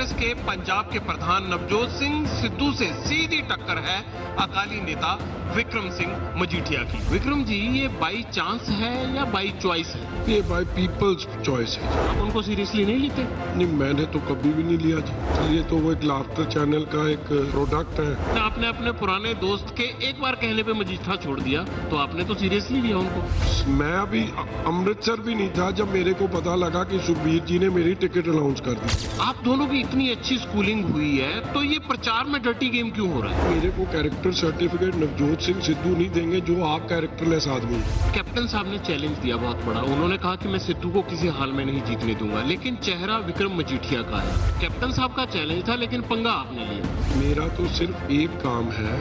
कांग्रेस के पंजाब के प्रधान नवजोत सिंह सिद्धू से सीधी टक्कर है अकाली नेता विक्रम सिंह मजीठिया की। विक्रम जी, ये बाई चांस है या बाई चॉइस है? ये बाय पीपल्स चॉइस है। आप उनको सीरियसली नहीं लेते? नहीं, मैंने तो कभी भी नहीं लिया जी। ये तो वो एक लाफ्टर चैनल का एक प्रोडक्ट है। आपने अपने पुराने दोस्त के एक बार कहने पे मजीठा छोड़ दिया, तो आपने तो सीरियसली लिया उनको। मैं अभी अमृतसर भी नहीं था जब मेरे को पता लगा कि सुखबीर जी ने मेरी टिकट अनाउंस कर दी। आप दोनों की इतनी अच्छी स्कूलिंग हुई है, तो ये प्रचार में डर्टी गेम क्यों हो रहा है? मेरे को कैरेक्टर सर्टिफिकेट नवजोत सिंह सिद्धू नहीं देंगे, जो आप कैरेक्टरलेस आदमी है। कैप्टन साहब ने चैलेंज दिया बहुत बड़ा। उन्होंने कहा कि मैं सिद्धू को किसी हाल में नहीं जीतने दूंगा, लेकिन चेहरा विक्रम मजीठिया का है। कैप्टन साहब का चैलेंज था, लेकिन पंगा आपने लिया। मेरा तो सिर्फ एक काम है,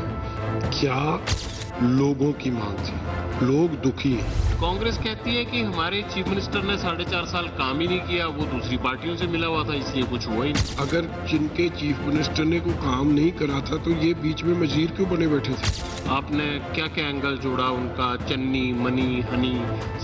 क्या लोगों की मांग थी, लोग दुखी हैं। कांग्रेस कहती है कि हमारे चीफ मिनिस्टर ने 4.5 साल काम ही नहीं किया, वो दूसरी पार्टियों से मिला हुआ था, इसलिए कुछ हुआ ही नहीं। अगर जिनके चीफ मिनिस्टर ने कोई काम नहीं करा था तो ये बीच में वजीर क्यों बने बैठे थे? आपने क्या क्या एंगल जोड़ा उनका, चन्नी, मनी, हनी,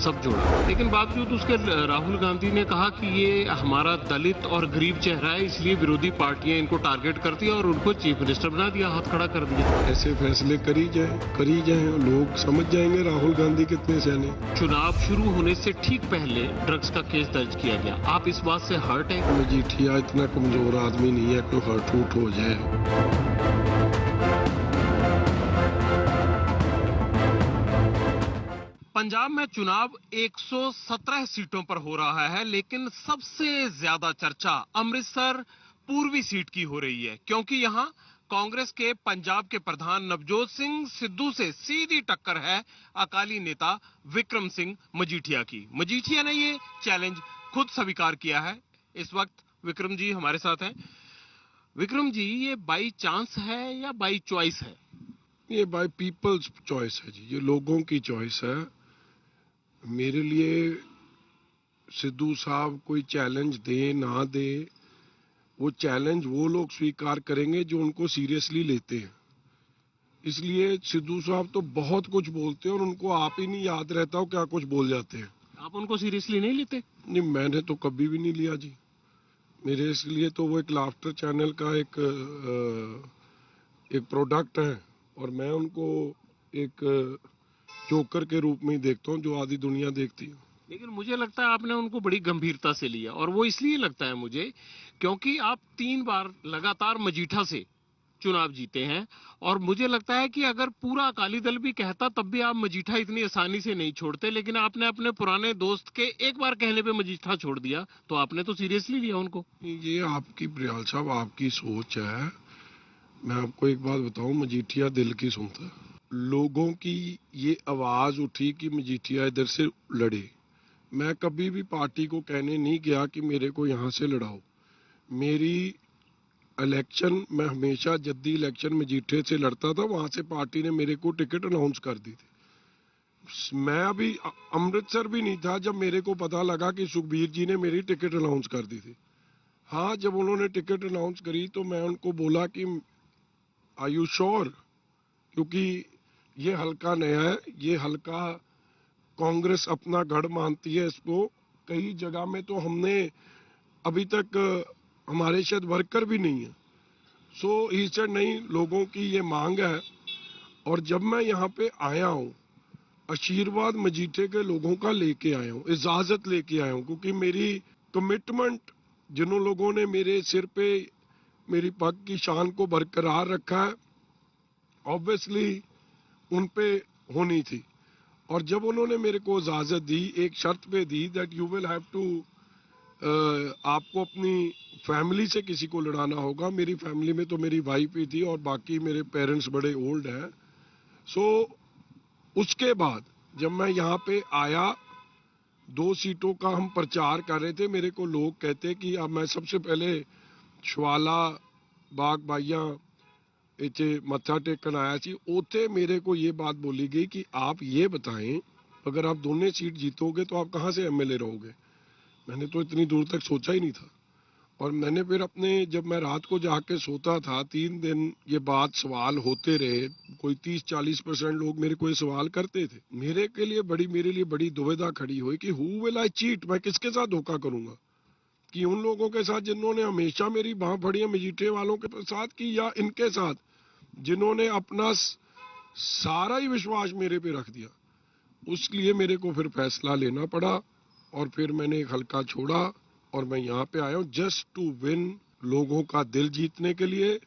सब जोड़ा, लेकिन बावजूद उसके राहुल गांधी ने कहा कि ये हमारा दलित और गरीब चेहरा है, इसलिए विरोधी पार्टियां इनको टारगेट करती है और उनको चीफ मिनिस्टर बना दिया, हाथ खड़ा कर दिया। ऐसे फैसले करी जाए, लोग समझ जाएंगे राहुल गांधी कितने सैने। चुनाव शुरू होने से ठीक पहले ड्रग्स का केस दर्ज किया गया। आप इस बात से हर्ट है? मजीठिया इतना कमजोर आदमी नहीं है कोई हर्ट हुट हो जाए। पंजाब में चुनाव 117 सीटों पर हो रहा है, लेकिन सबसे ज्यादा चर्चा अमृतसर पूर्वी सीट की हो रही है, क्योंकि यहां कांग्रेस के पंजाब के प्रधान नवजोत सिंह सिद्धू से सीधी टक्कर है अकाली नेता विक्रम सिंह मजीठिया की। मजीठिया ने ये चैलेंज खुद स्वीकार किया है। इस वक्त विक्रम जी हमारे साथ हैं। विक्रम जी, ये बाई चांस है या बाई चॉइस है? ये बाय पीपल्स चॉइस है जी, ये लोगों की चॉइस है। मेरे लिए सिद्धू साहब कोई चैलेंज दे ना दे, वो चैलेंज वो लोग स्वीकार करेंगे जो उनको सीरियसली लेते हैं। इसलिए सिद्धू साहब तो बहुत कुछ बोलते हैं और उनको आप ही नहीं याद रहता हो क्या कुछ बोल जाते हैं। आप उनको सीरियसली नहीं लेते? नहीं, मैंने तो कभी भी नहीं लिया जी। मेरे इसलिए तो वो एक लाफ्टर चैनल का एक प्रोडक्ट है और मैं उनको एक जोकर के रूप में ही देखता हूँ, जो आधी दुनिया देखती है। लेकिन मुझे लगता है आपने उनको बड़ी गंभीरता से लिया, और वो इसलिए लगता है मुझे क्योंकि आप 3 बार लगातार मजीठा से चुनाव जीते हैं, और मुझे लगता है कि अगर पूरा अकाली दल भी कहता तब भी आप मजीठा इतनी आसानी से नहीं छोड़ते, लेकिन आपने अपने पुराने दोस्त के एक बार कहने पे मजीठा छोड़ दिया, तो आपने तो सीरियसली लिया उनको। ये आपकी ब्रियाल साहब आपकी सोच है। मैं आपको एक बात बताऊं, मजीठिया दिल की सुनता है। लोगों की ये आवाज उठी कि मजीठिया इधर से लड़े। मैं कभी भी पार्टी को कहने नहीं गया कि मेरे को यहाँ से लड़ाओ। मेरी इलेक्शन, मैं हमेशा जद्दी इलेक्शन मजीठे से लड़ता था, वहां से पार्टी ने मेरे को टिकट अनाउंस कर दी थी। मैं अभी अमृतसर भी नहीं था जब मेरे को पता लगा कि सुखबीर जी ने मेरी टिकट अनाउंस कर दी थी। हाँ, जब उन्होंने टिकट अनाउंस करी तो मैं उनको बोला कि आर यू श्योर, क्योंकि ये हल्का नया है, ये हल्का कांग्रेस अपना गढ़ मानती है इसको। कई जगह में तो हमने अभी तक हमारे शायद वर्कर भी नहीं है। सो ही सेड नहीं, लोगों की ये मांग है। और जब मैं यहाँ पे आया हूँ, आशीर्वाद मजीठे के लोगों का लेके आया हूँ, इजाजत लेके आया हूँ, क्योंकि मेरी कमिटमेंट जिन लोगों ने मेरे सिर पे मेरी पग की शान को बरकरार रखा है, ऑब्वियसली उन पे होनी थी। और जब उन्होंने मेरे को इजाजत दी, एक शर्त पे दी that you will have to, आपको अपनी फैमिली से किसी को लड़ाना होगा। मेरी फैमिली में तो मेरी वाइफ ही थी और बाकी मेरे पेरेंट्स बड़े ओल्ड हैं। सो उसके बाद जब मैं यहाँ पे आया, 2 सीटों का हम प्रचार कर रहे थे, मेरे को लोग कहते कि अब मैं सबसे पहले शवाला बाग बाइया इतने मत्था टेकन आया सी। उथे मेरे को ये बात बोली गई कि आप ये बताएं, अगर आप दोनों सीट जीतोगे तो आप कहाँ से एमएलए रहोगे। मैंने तो इतनी दूर तक सोचा ही नहीं था। और मैंने फिर अपने, जब मैं रात को जाके सोता था, 3 दिन ये बात सवाल होते रहे। कोई 30-40% लोग मेरे को ये सवाल करते थे। मेरे लिए बड़ी दुविधा खड़ी हुई कि हु विल आई चीट, मैं किसके साथ धोखा करूंगा। कि उन लोगों के साथ जिन्होंने हमेशा मेरी बाह फड़ी है मजीठे वालों के साथ की, या इनके साथ जिन्होंने अपना सारा ही विश्वास मेरे पे रख दिया। उसलिए मेरे को फिर फैसला लेना पड़ा और फिर मैंने एक हल्का छोड़ा और मैं यहाँ पे आया हूँ जस्ट टू विन, लोगों का दिल जीतने के लिए,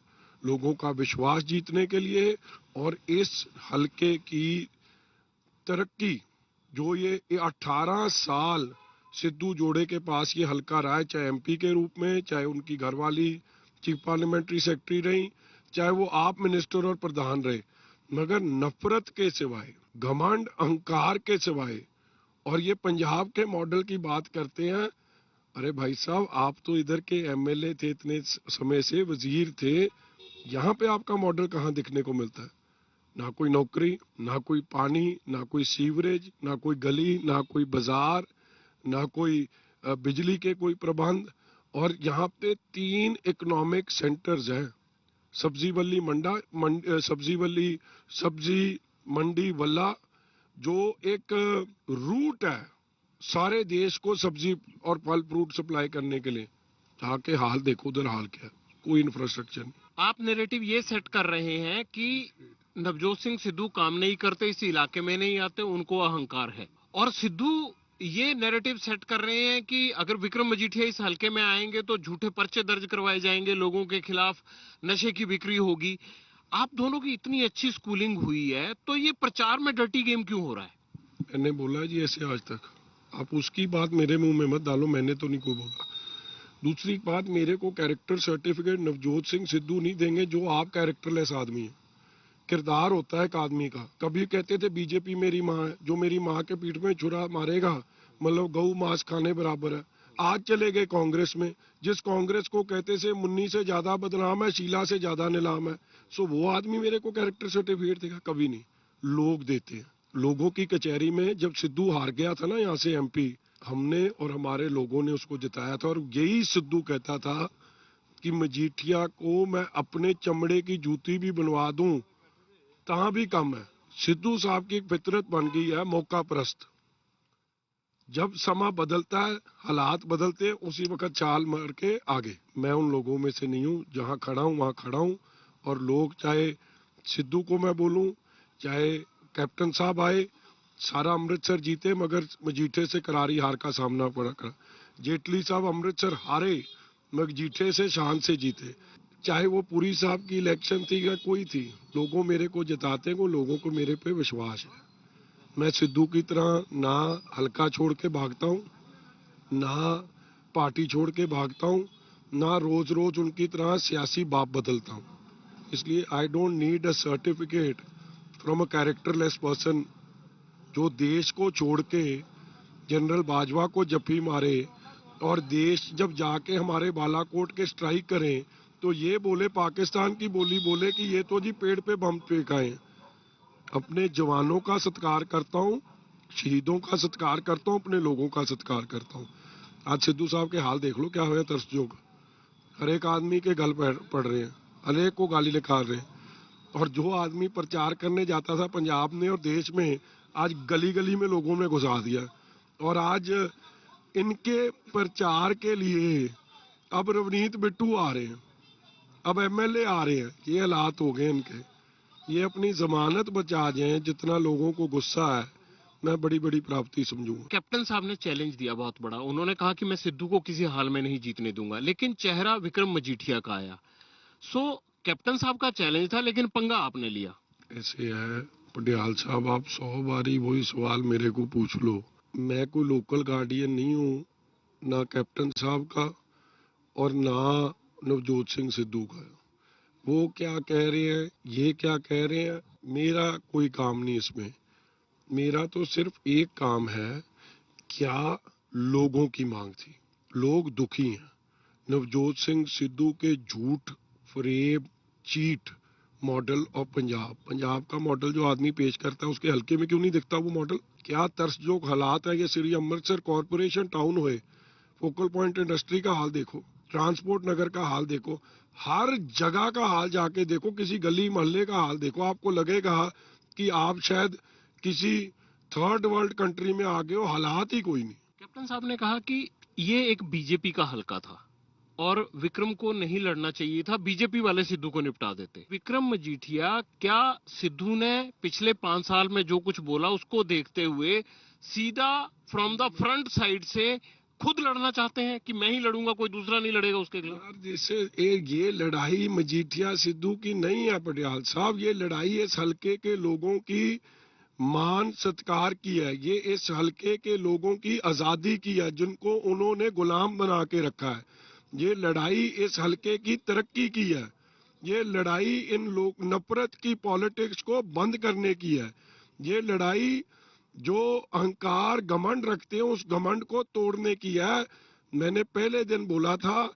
लोगों का विश्वास जीतने के लिए। और इस हल्के की तरक्की जो ये 18 साल सिद्धू जोड़े के पास ये हल्का रहा है, चाहे एमपी के रूप में, चाहे उनकी घरवाली चीफ पार्लियामेंट्री सेक्रेटरी रही, चाहे वो आप मिनिस्टर और प्रधान रहे, मगर नफरत के सिवाय, घमंड अहंकार के सिवाय। और ये पंजाब के मॉडल की बात करते हैं। अरे भाई साहब, आप तो इधर के एमएलए थे, इतने समय से वजीर थे, यहाँ पे आपका मॉडल कहाँ दिखने को मिलता है? ना कोई नौकरी, ना कोई पानी, ना कोई सीवरेज, ना कोई गली, ना कोई बाजार, ना कोई बिजली के कोई प्रबंध। और यहाँ पे 3 इकोनॉमिक सेंटर्स हैं, सब्जी वल्ली सब्जी मंडी वल्ला, जो एक रूट है सारे देश को सब्जी और फल फ्रूट सप्लाई करने के लिए। जाके हाल देखो उधर, हाल क्या है, कोई इंफ्रास्ट्रक्चर नहीं। आप नैरेटिव ये सेट कर रहे हैं कि नवजोत सिंह सिद्धू काम नहीं करते, इस इलाके में नहीं आते, उनको अहंकार है। और सिद्धू ये नैरेटिव सेट कर रहे हैं कि अगर विक्रम मजीठिया इस हलके में आएंगे तो झूठे पर्चे दर्ज करवाए जाएंगे, लोगों के खिलाफ नशे की बिक्री होगी। आप दोनों की इतनी अच्छी स्कूलिंग हुई है, तो ये प्रचार में डर्टी गेम क्यों हो रहा है? मैंने बोला जी ऐसे आज तक, आप उसकी बात मेरे मुंह में मत डालो, मैंने तो नहीं को बोला। दूसरी बात, मेरे को कैरेक्टर सर्टिफिकेट नवजोत सिंह सिद्धू नहीं देंगे, जो आप कैरेक्टरलेस आदमी है। किरदार होता है एक आदमी का। कभी कहते थे बीजेपी मेरी माँ है, जो मेरी माँ के पीठ में छुरा मारेगा मतलब गऊ मांस खाने बराबर है। आज चले गए कांग्रेस में, जिस कांग्रेस को कहते से मुन्नी से ज्यादा बदनाम है, शीला से ज्यादा नीलाम है। सो वो आदमी मेरे को कैरेक्टर सर्टिफिकेट देगा? कभी नहीं। लोग देते हैं। लोगों की कचहरी में जब सिद्धू हार गया था ना यहाँ से एमपी, हमने और हमारे लोगों ने उसको जिताया था। और यही सिद्धू कहता था कि मजीठिया को मैं अपने चमड़े की जूती भी बनवा दूं ता भी कम है। सिद्धू साहब की एक फितरत बन गई है मौका परस्त। जब समा बदलता है, हालात बदलते हैं, उसी वक्त छाल मार के आगे। मैं उन लोगों में से नहीं हूँ, जहाँ खड़ा हूँ वहाँ खड़ा हूँ। और लोग, चाहे सिद्धू को मैं बोलूँ, चाहे कैप्टन साहब आए, सारा अमृतसर जीते मगर मजीठे से करारी हार का सामना पड़ा करा। जेटली साहब अमृतसर हारे मजीठे से शान से जीते। चाहे वो पुरी साहब की इलेक्शन थी या कोई थी, लोगों मेरे को जिताते को, लोगों को मेरे पे विश्वास है। मैं सिद्धू की तरह ना हल्का छोड़ के भागता हूँ, ना पार्टी छोड़ के भागता हूँ, ना रोज रोज उनकी तरह सियासी बाप बदलता हूँ। इसलिए I don't need a certificate from a characterless person, जो देश को छोड़ के जनरल बाजवा को जप्पी मारे और देश जब जाके हमारे बालाकोट के स्ट्राइक करें तो ये बोले, पाकिस्तान की बोली बोले कि ये तो जी पेड़ पे बम फेंकाए। अपने जवानों का सत्कार करता हूँ, शहीदों का सत्कार करता हूँ, अपने लोगों का सत्कार करता हूँ। आज सिद्धू साहब के हाल देख लो क्या हुआ, तरसजोग। हर एक आदमी के गल पड़ रहे हैं, हर एक को गाली निकाल रहे हैं। और जो आदमी प्रचार करने जाता था पंजाब में और देश में, आज गली गली में लोगों ने घुसा दिया। और आज इनके प्रचार के लिए अब रवनीत बिट्टू आ रहे हैं, अब एमएलए आ रहे हैं। ये हालात हो गए इनके। ये अपनी जमानत बचा जाए, जितना लोगों को गुस्सा है, मैं बड़ी बड़ी प्राप्ति समझूंगा। कैप्टन साहब ने चैलेंज दिया बहुत बड़ा, उन्होंने कहा कि मैं सिद्धू को किसी हाल में नहीं जीतने दूंगा, लेकिन चेहरा विक्रम मजीठिया का आया। सो कैप्टन साहब का चैलेंज था, लेकिन पंगा आपने लिया। ऐसे है पटियाल साहब, आप 100 बारी वही सवाल मेरे को पूछ लो। मैं कोई लोकल गार्डियन नहीं हूँ, ना कैप्टन साहब का और ना नवजोत सिंह सिद्धू का। वो क्या कह रहे हैं, ये क्या कह रहे हैं, मेरा कोई काम नहीं इसमें। मेरा तो सिर्फ एक काम है, क्या लोगों की मांग थी, लोग दुखी हैं। नवजोत सिंह सिद्धू के झूठ, फरेब, चीट मॉडल और पंजाब का मॉडल जो आदमी पेश करता है, उसके हल्के में क्यों नहीं दिखता वो मॉडल? क्या तरसजोग हालात है। ये श्री अमृतसर कॉरपोरेशन टाउन हुए, फोकल पॉइंट इंडस्ट्री का हाल देखो, ट्रांसपोर्ट नगर का हाल देखो, हर जगह का हाल जाके देखो, किसी गली मोहल्ले का हाल देखो, आपको लगेगा कि आप शायद किसी थर्ड वर्ल्ड कंट्री में आ गए हो। हालात ही कोई नहीं। कैप्टन साहब ने कहा कि ये एक बीजेपी का हलका था और विक्रम को नहीं लड़ना चाहिए था, बीजेपी वाले सिद्धू को निपटा देते। विक्रम मजीठिया, क्या सिद्धू ने पिछले 5 साल में जो कुछ बोला उसको देखते हुए सीधा फ्रॉम द फ्रंट साइड से खुद लड़ना चाहते हैं कि मैं ही लड़ूंगा, कोई दूसरा नहीं लड़ेगा उसके खिलाफ? यार जैसे ये लड़ाई मजीठिया सिद्धू की नहीं है पटियाल साहब, ये लड़ाई इस हल्के के लोगों की मान सत्कार की है, ये इस हल्के के लोगों की आजादी की है जिनको उन्होंने गुलाम बना के रखा है। ये लड़ाई इस हल्के की तरक्की की है, ये लड़ाई इन लोग नफरत की पॉलिटिक्स को बंद करने की है, ये लड़ाई जो अहंकार घमंड रखते हैं उस घमंड को तोड़ने की है। मैंने पहले दिन बोला था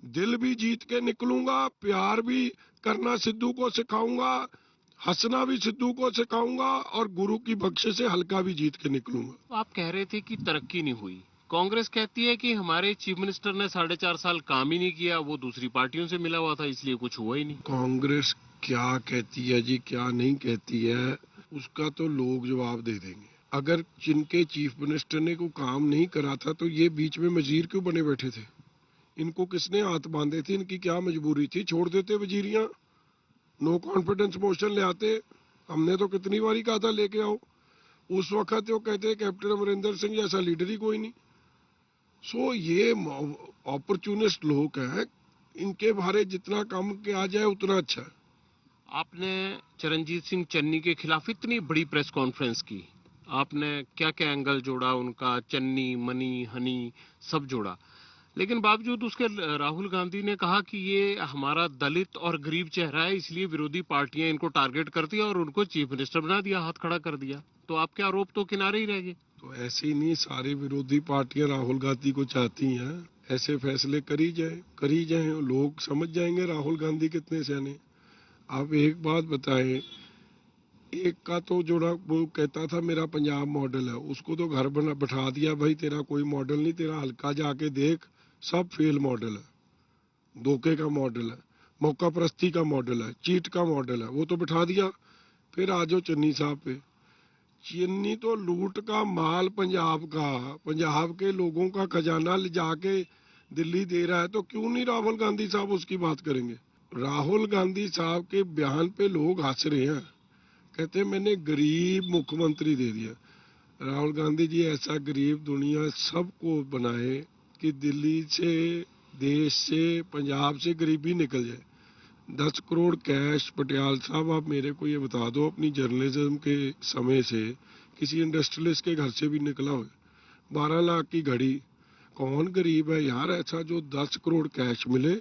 दिल भी जीत के निकलूंगा, प्यार भी करना सिद्धू को सिखाऊंगा, हंसना भी सिद्धू को सिखाऊंगा और गुरु की बख्शिश से हल्का भी जीत के निकलूंगा। आप कह रहे थे कि तरक्की नहीं हुई, कांग्रेस कहती है कि हमारे चीफ मिनिस्टर ने 4.5 साल काम ही नहीं किया, वो दूसरी पार्टियों से मिला हुआ था इसलिए कुछ हुआ ही नहीं। कांग्रेस क्या कहती है जी, क्या नहीं कहती है, उसका तो लोग जवाब दे देंगे। अगर जिनके चीफ मिनिस्टर ने कोई काम नहीं करा था तो ये बीच में वजीर क्यों बने बैठे थे? इनको किसने हाथ बांधे थे? इनकी क्या मजबूरी थी? छोड़ देते वजीरियां, नो कॉन्फिडेंस मोशन ले आते। हमने तो कितनी बारी कहा था लेके आओ, उस वक्त वो कहते कैप्टन अमरिंदर सिंह जैसा लीडर ही कोई नहीं। सो ये अपॉर्चुनिस्ट लोग हैं, इनके बारे जितना कम किया जाए उतना अच्छा है। आपने चरणजीत सिंह चन्नी के खिलाफ इतनी बड़ी प्रेस कॉन्फ्रेंस की, आपने क्या क्या एंगल जोड़ा उनका, चन्नी, मनी, हनी सब जोड़ा, लेकिन बावजूद उसके राहुल गांधी ने कहा कि ये हमारा दलित और गरीब चेहरा है इसलिए विरोधी पार्टियां इनको टारगेट करती है और उनको चीफ मिनिस्टर बना दिया, हाथ खड़ा कर दिया। तो आपके आरोप तो किनारे ही रह गए। तो ऐसे ही नहीं, सारी विरोधी पार्टियां राहुल गांधी को चाहती हैं, ऐसे फैसले करी जाए, लोग समझ जाएंगे राहुल गांधी कितने सयाने। आप एक बात बताएं, एक का तो जोड़ा वो कहता था मेरा पंजाब मॉडल है, उसको तो घर बना बैठा दिया, भाई तेरा कोई मॉडल नहीं, तेरा हल्का जाके देख, सब फेल मॉडल है, धोखे का मॉडल है, मौका परस्ती का मॉडल है, चीट का मॉडल है, वो तो बिठा दिया। फिर आ जाओ चन्नी साहब पे, चन्नी तो लूट का माल पंजाब के लोगों का खजाना ले जाके दिल्ली दे रहा है, तो क्यों नहीं राहुल गांधी साहब उसकी बात करेंगे? राहुल गांधी साहब के बयान पे लोग हंस रहे हैं, कहते मैंने गरीब मुख्यमंत्री दे दिया। राहुल गांधी जी ऐसा गरीब दुनिया सबको बनाए कि दिल्ली से, देश से, पंजाब से गरीबी निकल जाए। 10 करोड़ कैश पटियाल साहब, आप मेरे को ये बता दो अपनी जर्नलिज्म के समय से किसी इंडस्ट्रियलिस्ट के घर से भी निकला हो? 12 लाख की घड़ी, कौन गरीब है यार ऐसा जो 10 करोड़ कैश मिले,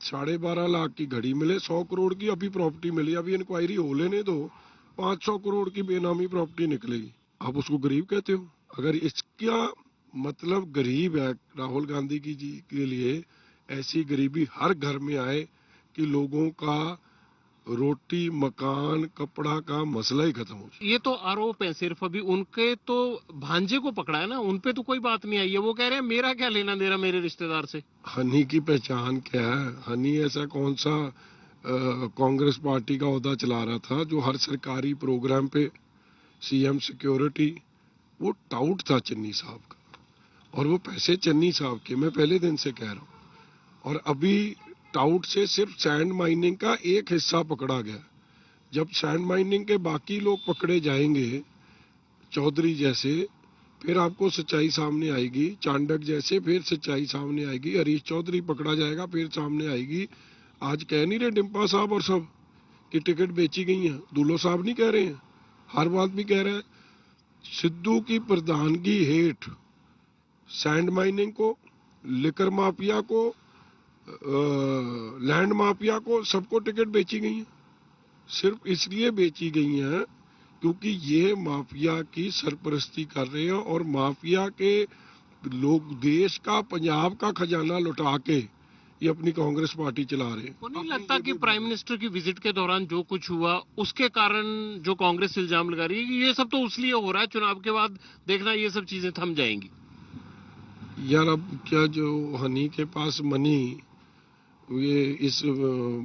12.5 लाख की घड़ी मिले, 100 करोड़ की अभी प्रॉपर्टी मिली, अभी इंक्वायरी हो लेने दो, 500 करोड़ की बेनामी प्रॉपर्टी निकलेगी, आप उसको गरीब कहते हो? अगर इसका मतलब गरीब है राहुल गांधी की जी के लिए, ऐसी गरीबी हर घर में आए कि लोगों का रोटी, मकान, कपड़ा का मसला ही खत्म हो जाए। ये तो आरोप है सिर्फ, अभी उनके तो भांजे को पकड़ा है ना, उनपे तो कोई बात नहीं आई है, वो कह रहे हैं मेरा क्या लेना देना मेरे रिश्तेदार से। हनी की पहचान क्या है? हनी ऐसा कौन सा कांग्रेस पार्टी का ओहदा चला रहा था जो हर सरकारी प्रोग्राम पे सीएम सिक्योरिटी, वो टाउट था चन्नी साहब का, और वो पैसे चन्नी साहब के, मैं पहले दिन से कह रहा हूँ। और अभी टाउट से सिर्फ सैंड माइनिंग का एक हिस्सा पकड़ा गया, जब सैंड माइनिंग के बाकी लोग पकड़े जाएंगे चौधरी जैसे, फिर आपको सच्चाई सामने आएगी, चांडक जैसे फिर सच्चाई सामने आएगी, हरीश चौधरी पकड़ा जाएगा फिर सामने आएगी। आज कह नहीं रहे डिम्पा साहब और सब कि टिकट बेची गई है, दुल्लो साहब नहीं कह रहे हैं, हर बात भी कह रहे हैं। सिद्धू की प्रधानगी हेठ सैंड माइनिंग को, लिकर माफिया को, लैंड माफिया को, सबको टिकट बेची गई है। सिर्फ इसलिए बेची गई हैं क्योंकि ये माफिया की सरपरस्ती कर रहे हैं और माफिया के लोग देश का, पंजाब का खजाना लुटा के ये अपनी कांग्रेस पार्टी चला रहे हैं। को नहीं लगता कि प्राइम मिनिस्टर की विजिट के दौरान जो कुछ हुआ उसके कारण जो कांग्रेस इल्जाम लगा रही है कि ये सब तो इसलिए हो रहा है, चुनाव के बाद देखना ये सब चीजें थम जाएंगी? यार अब क्या जो हनी के पास मनी, ये इस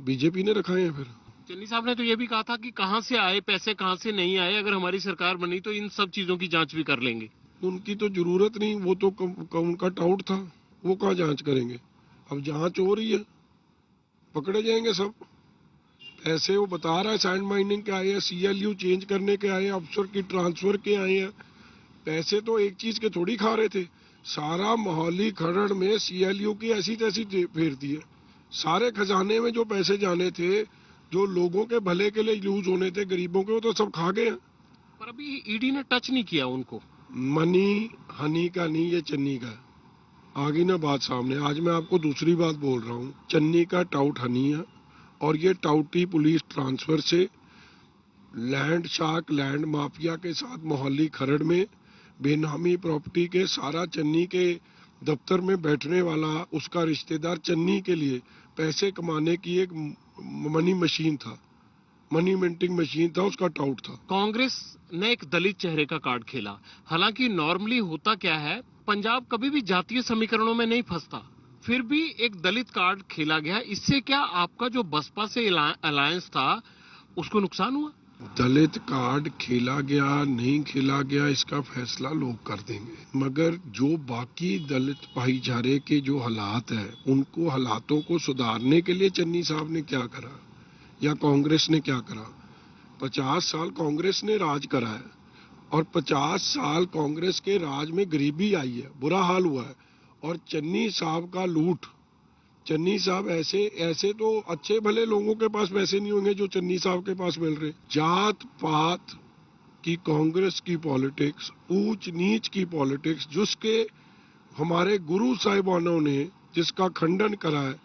बीजेपी ने रखाए हैं? फिर चन्नी साहब ने तो ये भी कहा था कि कहां से आए पैसे, कहां से नहीं आए, अगर हमारी सरकार बनी तो इन सब चीजों की जांच भी कर लेंगे। उनकी तो जरूरत नहीं, वो तो उनका टाउट था, वो कहाँ जांच करेंगे। अब जांच हो रही है, पकड़े जाएंगे सब। ऐसे वो बता रहा है सैंड माइनिंग के आए हैं, CLU चेंज करने के आए हैं, अफसर की ट्रांसफर के आए हैं। पैसे तो एक चीज के थोड़ी खा रहे थे, सारा मोहाली खरड़ में CLU की ऐसी तैसी फेर दी है। सारे खजाने में जो पैसे जाने थे, जो लोगों के भले के लिए यूज होने थे, गरीबों के, वो तो सब खा गए हैं। पर अभी ईडी ने टच नहीं किया उनको। मनी हनी का नहीं, ये चन्नी का है। आ गई ना बात सामने। आज मैं आपको दूसरी बात बोल रहा हूँ, चन्नी का टाउट हनी है, और ये टाउटी पुलिस ट्रांसफर से लैंड शार्क, लैंड माफिया के साथ मोहाली खरड़ में बेनामी प्रॉपर्टी के सारा चन्नी के दफ्तर में बैठने वाला उसका रिश्तेदार चन्नी के लिए पैसे कमाने की एक मनी मशीन था, मनी मिंटिंग मशीन था, उसका टाउट था। कांग्रेस ने एक दलित चेहरे का कार्ड खेला। हालांकि नॉर्मली होता क्या है, पंजाब कभी भी जातीय समीकरणों में नहीं फंसता, फिर भी एक दलित कार्ड खेला गया। इससे क्या आपका जो बसपा से अलायंस था उसको नुकसान हुआ? दलित कार्ड खेला गया नहीं खेला गया इसका फैसला लोग कर देंगे, मगर जो बाकी दलित भाईचारे के जो हालात हैं, उनको हालातों को सुधारने के लिए चन्नी साहब ने क्या करा या कांग्रेस ने क्या करा। 50 साल कांग्रेस ने राज करा है, और 50 साल कांग्रेस के राज में गरीबी आई है, बुरा हाल हुआ है। और चन्नी साहब का लूट, चन्नी साहब ऐसे तो अच्छे भले लोगों के पास पैसे नहीं होंगे जो चन्नी साहब के पास मिल रहे। जात पात की कांग्रेस की पॉलिटिक्स, ऊंच नीच की पॉलिटिक्स, जिसके हमारे गुरु साहिबानों ने जिसका खंडन करा है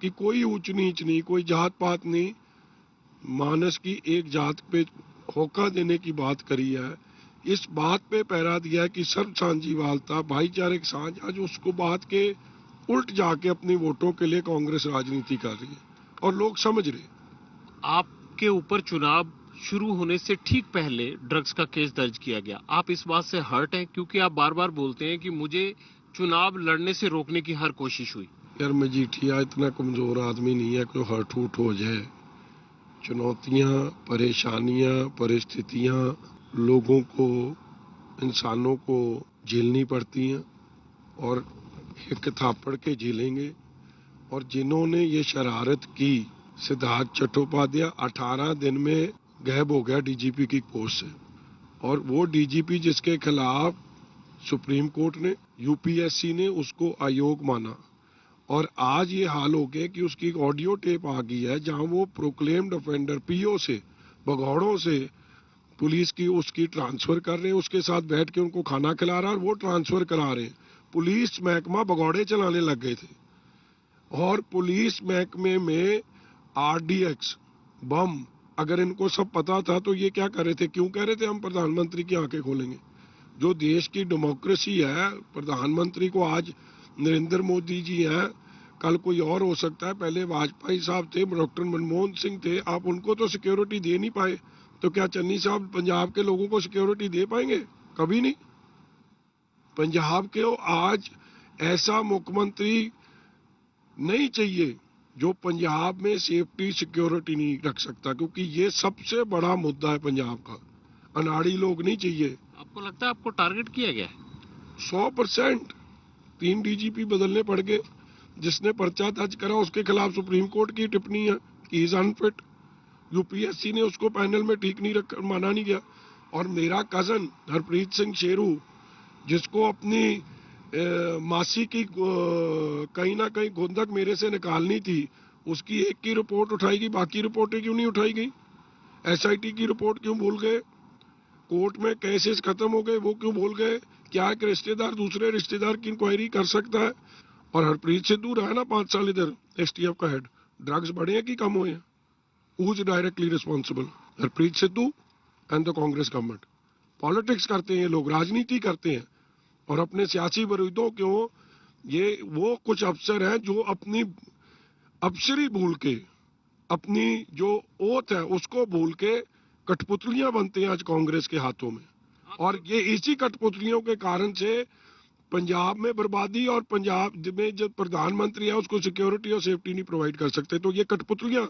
कि कोई ऊंच नीच नहीं, कोई जात पात नहीं, मानस की एक जात पे होका देने की बात करी है। इस बात पे पैरा दिया है कि सर्व साझीवालता, भाईचारे की साझ, आज उसको बात के उल्ट जाके अपनी वोटों के लिए कांग्रेस राजनीति कर रही है, और लोग समझ रहे। आपके ऊपर चुनाव शुरू होने से ठीक पहले ड्रग्स का केस दर्ज किया गया। आप इस बात से हर्ट हैं? क्योंकि आप बार बार बोलते हैं कि मुझे चुनाव लड़ने से रोकने की हर कोशिश हुई। यार मजीठिया इतना कमजोर आदमी नहीं है कि हर्ट हुट हो जाए। चुनौतियां, परेशानियां, परिस्थितियां लोगों को, इंसानों को झेलनी पड़ती हैं, और एक थापड़ के झेलेंगे। और जिन्होंने ये शरारत की, सिद्धार्थ चट्टोपाध्याय 18 दिन में गायब हो गया DGP की पोस्ट से, और वो DGP जिसके खिलाफ सुप्रीम कोर्ट ने, UPSC ने उसको अयोग्य माना, और आज ये हाल हो गया कि उसकी एक ऑडियो टेप आ गई है जहां वो प्रोक्लेम्ड ऑफेंडर PO से, भगौड़ों से पुलिस की उसकी ट्रांसफर कर रहे हैं, उसके साथ बैठ के उनको खाना खिला रहा है, और वो ट्रांसफर करा रहे हैं। पुलिस महकमा भगौड़े चलाने लग गए थे, और पुलिस महकमे में RDX बम, अगर इनको सब पता था तो ये क्या कर रहे थे? क्यों कह रहे थे हम प्रधानमंत्री की आंखें खोलेंगे? जो देश की डेमोक्रेसी है, प्रधानमंत्री को आज नरेंद्र मोदी जी हैं, कल कोई और हो सकता है, पहले वाजपेयी साहब थे, डॉक्टर मनमोहन सिंह थे, आप उनको तो सिक्योरिटी दे नहीं पाए, तो क्या चन्नी साहब पंजाब के लोगों को सिक्योरिटी दे पाएंगे? कभी नहीं। पंजाब के आज ऐसा मुख्यमंत्री नहीं चाहिए जो पंजाब में सेफ्टी सिक्योरिटी नहीं रख सकता, क्योंकि ये सबसे बड़ा मुद्दा है पंजाब का। अनाड़ी लोग नहीं चाहिए। आपको लगता है आपको टारगेट किया गया है? 100%। 3 DGP बदलने पड़ गए। जिसने पर्चा दर्ज करा उसके खिलाफ सुप्रीम कोर्ट की टिप्पणी है कि इज अनफिट। UPSC ने उसको पैनल में ठीक नहीं रख, माना नहीं गया। और मेरा कजन हरप्रीत सिंह शेरू, जिसको अपनी मासी की कहीं ना कहीं खुंदक मेरे से निकालनी थी, उसकी एक की रिपोर्ट उठाई, बाकी रिपोर्टें क्यों नहीं उठाई गई? SIT की रिपोर्ट क्यों भूल गए? कोर्ट में केसेस खत्म हो गए, वो क्यों भूल गए? क्या एक रिश्तेदार दूसरे रिश्तेदार की इंक्वायरी कर सकता है? और हरप्रीत सिद्धू रहा ना 5 साल इधर STF का हेड, ड्रग्स बढ़े हैं कि कम हुए हैं? Who is directly responsible? Harpreet Sidhu and the Congress government. Politics करते हैं लोग, राजनीति करते हैं, और अपने सियासी विरोधियों को, ये वो कुछ अफसर हैं जो अपनी अफसरी भूल के, अपनी जो ओथ है उसको भूल के कठपुतलियां बनते हैं आज कांग्रेस के हाथों में। और ये इसी कठपुतलियों के कारण से पंजाब में बर्बादी, और पंजाब में जो प्रधानमंत्री है उसको सिक्योरिटी और सेफ्टी नहीं प्रोवाइड कर सकते। तो ये कठपुतलियां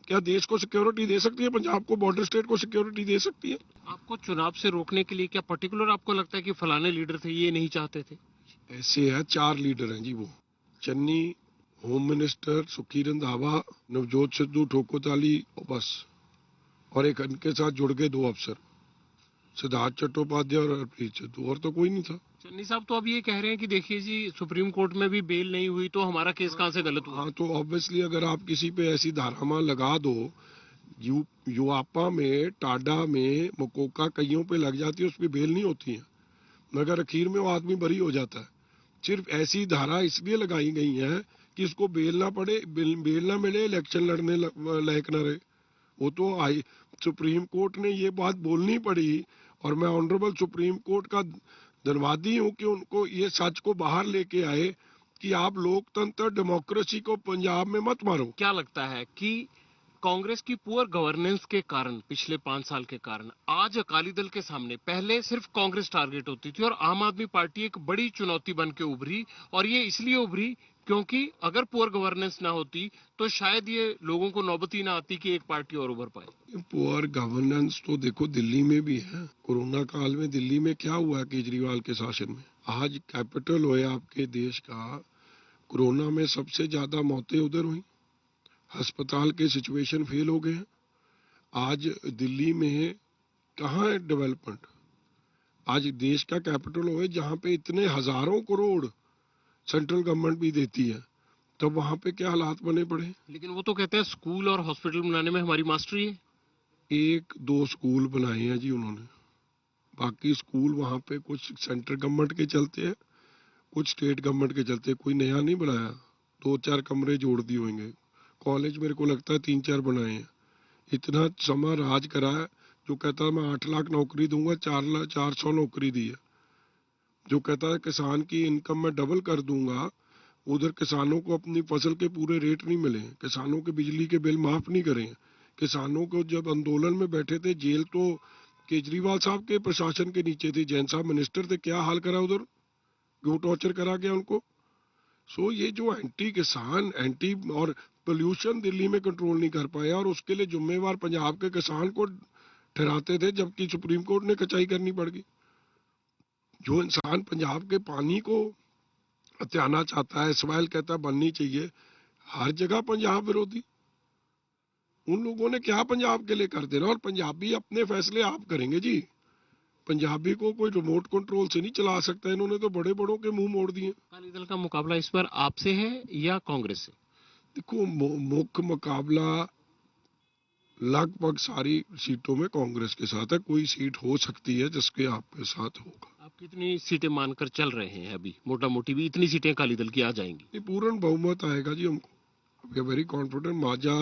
क्या देश को सिक्योरिटी दे सकती है? पंजाब को, बॉर्डर स्टेट को सिक्योरिटी दे सकती है? आपको चुनाव से रोकने के लिए क्या पर्टिकुलर आपको लगता है कि फलाने लीडर थे ये नहीं चाहते थे? ऐसे है, 4 लीडर हैं जी वो। चन्नी, होम मिनिस्टर, सुखी रंधावा, नवजोत सिद्धू, ठोकोताली, और बस। और एक इनके साथ जुड़ गए 2 अफसर, सिद्धार्थ चट्टोपाध्याय और हरप्रीत सिद्धू, और तो कोई नहीं था। चन्नी साहब तो अब ये कह रहे हैं कि देखिए जी, सुप्रीम कोर्ट में भी बेल नहीं हुई तो हमारा केस कहाँ से गलत हुआ? हाँ, तो ऑब्वियसली अगर आप किसी पे ऐसी धारावां लगा दो, युवापा में, टाडा में, मकोका कईयों पे लग जाती है, उस पर बेल नहीं होती है, मगर आखिर में वो आदमी बरी हो जाता है। सिर्फ ऐसी धारा इसलिए लगाई गई है कि इसको बेल ना पड़े, बेल ना मिले, इलेक्शन लड़ने लायक ना रहे। वो तो आई सुप्रीम कोर्ट ने ये बात बोलनी पड़ी, और मैं ऑनरेबल सुप्रीम कोर्ट का धन्यवादी हूँ कि उनको ये सच को बाहर लेके आए कि आप लोकतंत्र, डेमोक्रेसी को पंजाब में मत मारो। क्या लगता है कि कांग्रेस की पुअर गवर्नेंस के कारण, पिछले 5 साल के कारण, आज अकाली दल के सामने पहले सिर्फ कांग्रेस टारगेट होती थी और आम आदमी पार्टी एक बड़ी चुनौती बन के उभरी, और ये इसलिए उभरी क्योंकि अगर पुअर गवर्नेंस ना होती तो शायद ये लोगों को नौबत ही ना आती कि एक पार्टी और उभर पाए। पुअर गवर्नेंस तो देखो दिल्ली में भी है। कोरोना काल में दिल्ली में क्या हुआ केजरीवाल के शासन में? आज कैपिटल हुए आपके देश का, कोरोना में सबसे ज्यादा मौतें उधर हुई, अस्पताल के सिचुएशन फेल हो गए हैं। आज दिल्ली में कहाँ है डेवलपमेंट? आज देश का कैपिटल हुए जहाँ पे इतने हजारों करोड़ सेंट्रल गवर्नमेंट भी देती है, तो वहाँ पे क्या हालात बने पड़े। लेकिन वो तो कहते हैं स्कूल और हॉस्पिटल बनाने में हमारी मास्टरी है। 1-2 स्कूल बनाए हैं जी उन्होंने, बाकी स्कूल वहाँ पे कुछ सेंट्रल गवर्नमेंट के चलते हैं, कुछ स्टेट गवर्नमेंट के चलते। कोई नया नहीं बनाया, 2-4 कमरे जोड़ दिए होंगे। कॉलेज मेरे को लगता है 3-4 बनाए हैं। इतना समय राज करा है, जो कहता है मैं 8 लाख नौकरी दूंगा, 400 नौकरी दी है। जो कहता है किसान की इनकम में डबल कर दूंगा, उधर किसानों को अपनी फसल के पूरे रेट नहीं मिले, किसानों के बिजली के बिल माफ नहीं करें। किसानों को जब आंदोलन में बैठे थे, जेल तो केजरीवाल साहब के प्रशासन के नीचे थी, जैन साहब मिनिस्टर थे, क्या हाल करा उधर, क्यों टॉर्चर करा गया उनको। सो ये जो एंटी किसान, एंटी और पोल्यूशन दिल्ली में कंट्रोल नहीं कर पाया, और उसके लिए जिम्मेवार पंजाब के किसान को ठहराते थे, जबकि सुप्रीम कोर्ट ने कचाई करनी पड़ गई। जो इंसान पंजाब के पानी को हत्याना चाहता है, सवाल कहता है बननी चाहिए, हर जगह पंजाब विरोधी। उन लोगों ने क्या पंजाब के लिए कर देना, और पंजाबी अपने फैसले आप करेंगे जी। पंजाबी को कोई रिमोट कंट्रोल से नहीं चला सकता, इन्होंने तो बड़े बड़ों के मुंह मोड़ दिए। अकाली दल का मुकाबला इस बार आपसे है या कांग्रेस से? देखो, मुख्य मुकाबला लगभग सारी सीटों में कांग्रेस के साथ है। कोई सीट हो सकती है जिसके आपके साथ होगा। आप कितनी सीटें मानकर चल रहे हैं अभी? मोटा मोटी भी इतनी सीटें अकाली दल की आ जाएंगी? ये पूर्ण बहुमत आएगा जी हमको। We are very confident. माजा,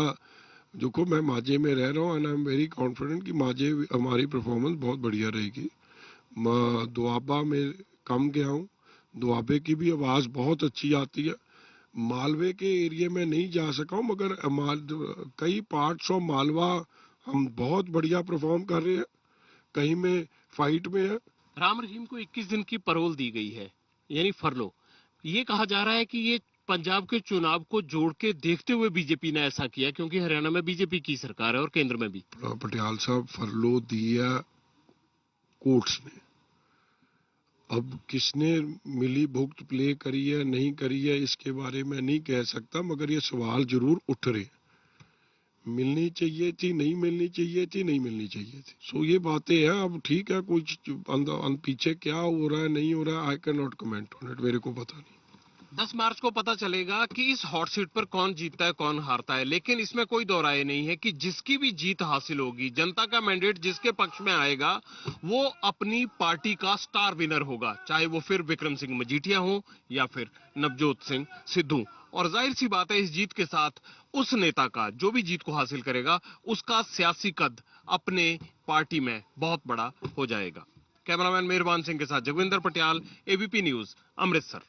देखो मैं माजे में रह रहा हूँ, and I am very confident कि माजे हमारी परफॉर्मेंस बहुत बढ़िया रहेगी। मैं दुआबा में कम गया हूँ, दुआबे की भी आवाज़ बहुत अच्छी आती है। मालवे के एरिया में नहीं जा सका हूँ, मगर कई पार्ट्स ऑफ मालवा हम बहुत बढ़िया परफॉर्म कर रहे हैं, कहीं में फाइट में है। राम रहीम को 21 दिन की पैरोल दी गई है, यानी फरलो। ये कहा जा रहा है कि ये पंजाब के चुनाव को जोड़ के देखते हुए बीजेपी ने ऐसा किया, क्योंकि हरियाणा में बीजेपी की सरकार है और केंद्र में भी। पटियाल साहब, फरलो दिया कोर्ट्स ने, अब किसने मिली भुगत प्ले करी है नहीं करी है इसके बारे में नहीं कह सकता, मगर ये सवाल जरूर उठ रहे। मिलनी चाहिए थी, नहीं मिलनी चाहिए थी, नहीं मिलनी चाहिए थी। सो ये बातें हैं। अब ठीक है, कुछ पीछे क्या हो रहा है नहीं हो रहा है, I can not comment on it, मेरे को पता नहीं। 10 मार्च को पता चलेगा कि इस हॉट सीट पर कौन जीतता है कौन हारता है, लेकिन इसमें कोई दो राय नहीं है कि जिसकी भी जीत हासिल होगी, जनता का मैंडेट जिसके पक्ष में आएगा, वो अपनी पार्टी का स्टार विनर होगा, चाहे वो फिर विक्रम सिंह मजीठिया हो या फिर नवजोत सिंह सिद्धू। और जाहिर सी बात है, इस जीत के साथ उस नेता का, जो भी जीत को हासिल करेगा, उसका सियासी कद अपने पार्टी में बहुत बड़ा हो जाएगा। कैमरामैन मेहरबान सिंह के साथ जगविंदर पटियाल, एबीपी न्यूज, अमृतसर।